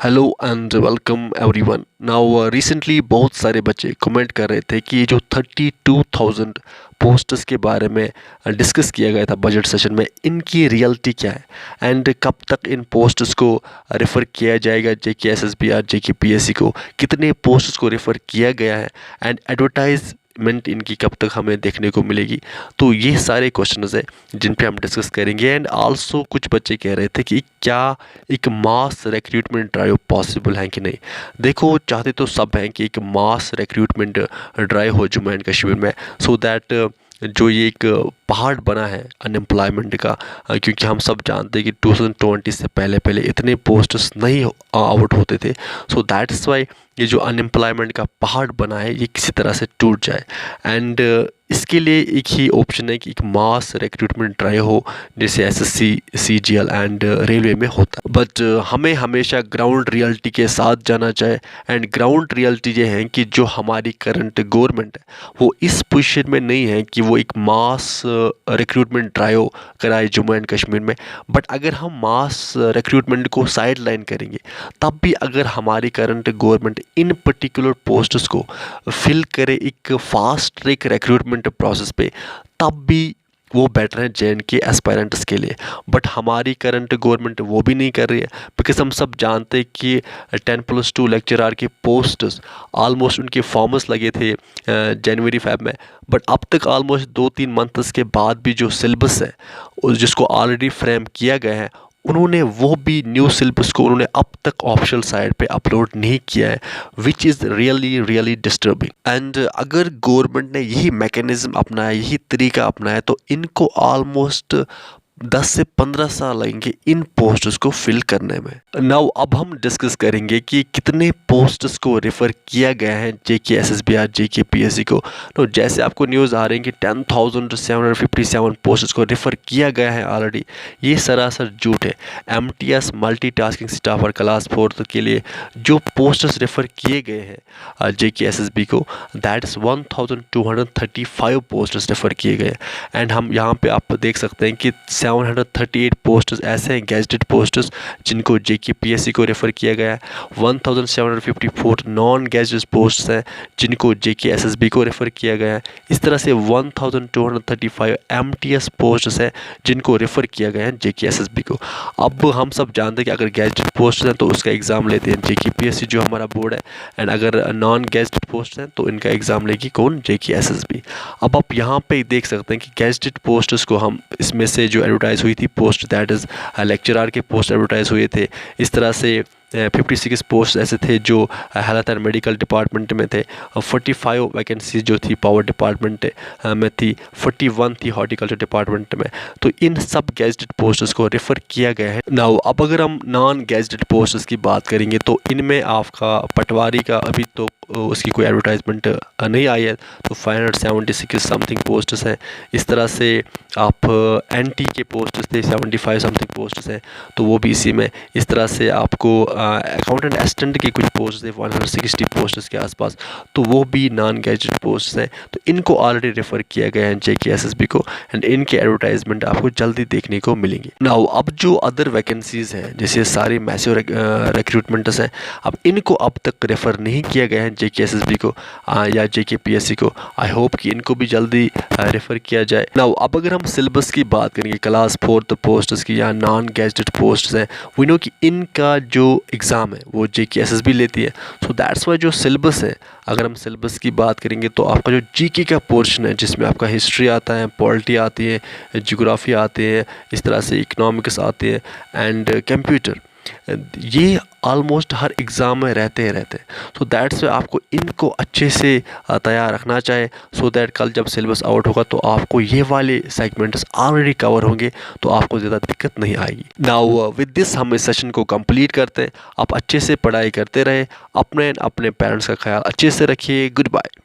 Hello and welcome everyone. Now recently बहुत सारे बच्चे कमेंट कर रहे थे कि ये जो 32,000 पोस्टर्स के बारे में डिस्कस किया गया था बजट सेशन में, इनकी रियलिटी क्या है एंड कब तक इन पोस्टर्स को रेफ़र किया जाएगा, जेके एसएसबी जेके पीएससी को कितने पोस्टर्स को रेफ़र किया गया है एंड एडवर्टाइजमेंट इनकी कब तक हमें देखने को मिलेगी। तो ये सारे क्वेश्चंस है जिन पे हम डिस्कस करेंगे। एंड आल्सो कुछ बच्चे कह रहे थे कि क्या एक मास रिक्रूटमेंट ड्राइव पॉसिबल है कि नहीं। देखो, चाहते तो सब हैं कि एक मास रिक्रूटमेंट ड्राइव हो जम्मू एंड कश्मीर में, सो दैट जो ये एक पहाड़ बना है अनएम्प्लॉयमेंट का, क्योंकि हम सब जानते हैं कि 2020 से पहले पहले इतने पोस्ट्स नहीं आउट होते थे। सो दैट्स वाई ये जो अनएम्प्लॉयमेंट का पहाड़ बना है ये किसी तरह से टूट जाए। एंड इसके लिए एक ही ऑप्शन है कि एक मास रिक्रूटमेंट ड्राइव हो, जैसे एसएससी, सीजीएल एंड रेलवे में होता है। बट हमें हमेशा ग्राउंड रियलिटी के साथ जाना चाहिए। एंड ग्राउंड रियलिटी ये है कि जो हमारी करंट गवर्नमेंट है वो इस पोजीशन में नहीं है कि वो एक मास रिक्रूटमेंट ड्राइव कराए जम्मू एंड कश्मीर में। बट अगर हम मास रिक्रूटमेंट को साइड लाइन करेंगे, तब भी अगर हमारी current government in particular posts को फिल करे एक फास्ट ट्रैक रिक्रूटमेंट प्रोसेस पे, तब भी वो बेटर है जेएंड के एस्पायरेंट्स के लिए। बट हमारी करंट गवर्नमेंट वो भी नहीं कर रही है, बिकॉज हम सब जानते हैं कि 10+2 लेक्चरार के पोस्ट्स ऑलमोस्ट उनके फॉर्म्स लगे थे जनवरी फेब में। बट अब तक ऑलमोस्ट 2-3 मंथ्स के बाद भी जो सिलेबस है जिसको ऑलरेडी फ्रेम किया गया है, उन्होंने वो भी न्यू सिलेबस को उन्होंने अब तक ऑफिशियल साइट पे अपलोड नहीं किया है, which is really disturbing. And अगर गवर्नमेंट ने यही मैकेनिज्म अपनाया, यही तरीका अपनाया, तो इनको ऑलमोस्ट 10 से 15 साल लगेंगे इन पोस्ट्स को फिल करने में। नाउ अब हम डिस्कस करेंगे कि कितने पोस्ट्स को रेफ़र किया गया है जेके एसएसबी जेके पीएससी को। तो जैसे आपको न्यूज़ आ रही है कि 10,757 पोस्ट्स को रेफ़र किया गया है ऑलरेडी, ये सरासर झूठ है। एमटीएस मल्टीटास्किंग स्टाफ और क्लास 4 के लिए जो पोस्टर्स रेफ़र किए गए हैं जेके एसएसबी को, दैट इज़ 1,235 पोस्टर्स रेफ़र किए गए। एंड हम यहाँ पे आप देख सकते हैं कि 738 पोस्टर्स ऐसे हैं गैजेटेड पोस्टर्स जिनको जेके पीएससी को रेफ़र किया गया है। 1754 नॉन गैजेटेड पोस्ट्स हैं जिनको जेके एसएसबी को रेफ़र किया गया है। इस तरह से 1235 एमटीएस पोस्ट्स हैं जिनको रेफ़र किया गया है जेके एसएसबी को। अब हम सब जानते हैं कि अगर गैजेटेड पोस्ट हैं तो उसका एग्ज़ाम लेते हैं जेके पीएससी जो हमारा बोर्ड है, एंड अगर नॉन गैजेटेड पोस्ट हैं तो इनका एग्ज़ाम लेगी कौन, जेके एसएसबी। अब आप यहाँ पे देख सकते हैं कि गैजेटेड पोस्ट्स को हम इसमें से जो एडवर्टाइज़ हुई थी पोस्ट, दैट इज़ लेक्चरार के पोस्ट एडवर्टाइज़ हुए थे। इस तरह से 56 पोस्ट ऐसे थे जो हेल्थ एंड मेडिकल डिपार्टमेंट में थे। 45 वैकेंसी जो थी पावर डिपार्टमेंट में थी। 41 थी हॉर्टिकल्चर डिपार्टमेंट में। तो इन सब गैजेटेड पोस्ट्स को रेफ़र किया गया है। नाउ अब अगर हम नॉन गैजेटेड पोस्ट्स की बात करेंगे तो इनमें आपका पटवारी का अभी तो उसकी कोई एडवर्टाइजमेंट नहीं आई है, तो 576 समथिंग पोस्ट्स हैं। इस तरह से आप एनटी के पोस्ट्स थे 75 समथिंग पोस्ट्स हैं, तो वो भी इसी में। इस तरह से आपको अकाउंटेंट असिस्टेंट के कुछ पोस्ट थे 160 पोस्ट्स के आसपास, तो वो भी नॉन गैजेटेड पोस्ट्स हैं। तो इनको ऑलरेडी रेफ़र किया गया है जेके एसएसबी को, एंड इनके एडवर्टाइजमेंट आपको जल्दी देखने को मिलेंगी। नाउ अब जो अदर वैकेंसीज़ हैं, जैसे सारी मैसिव रिक्रूटमेंट्स हैं, अब इनको अब तक रेफ़र नहीं किया गया है जेके एसएसबी को या जेके पीएससी को। आई होप कि इनको भी जल्दी रेफ़र किया जाए। नाउ अब अगर हम सिलेबस की बात करेंगे क्लास 4 पोस्ट्स की या नॉन गैजेटेड पोस्ट्स हैं, वी नो कि इनका जो एग्ज़ाम है वो जेके एसएसबी लेती है। सो दैट्स वाई जो सिलेबस है, अगर हम सिलेबस की बात करेंगे तो आपका जो जीके का पोर्शन है जिसमें आपका हिस्ट्री आता है, पॉलिटी आती है, ज्योग्राफी आती है, इस तरह से इकोनॉमिक्स आती है एंड कंप्यूटर, ये ऑलमोस्ट हर एग्ज़ाम में रहते हैं। सो दैट्स वाई आपको इनको अच्छे से तैयार रखना चाहिए, सो दैट कल जब सिलेबस आउट होगा तो आपको ये वाले सेगमेंट्स ऑलरेडी कवर होंगे, तो आपको ज़्यादा दिक्कत नहीं आएगी। नाउ विद दिस हम इस सेशन को कंप्लीट करते हैं। आप अच्छे से पढ़ाई करते रहे, अपने पेरेंट्स का ख्याल अच्छे से रखिए। Good bye.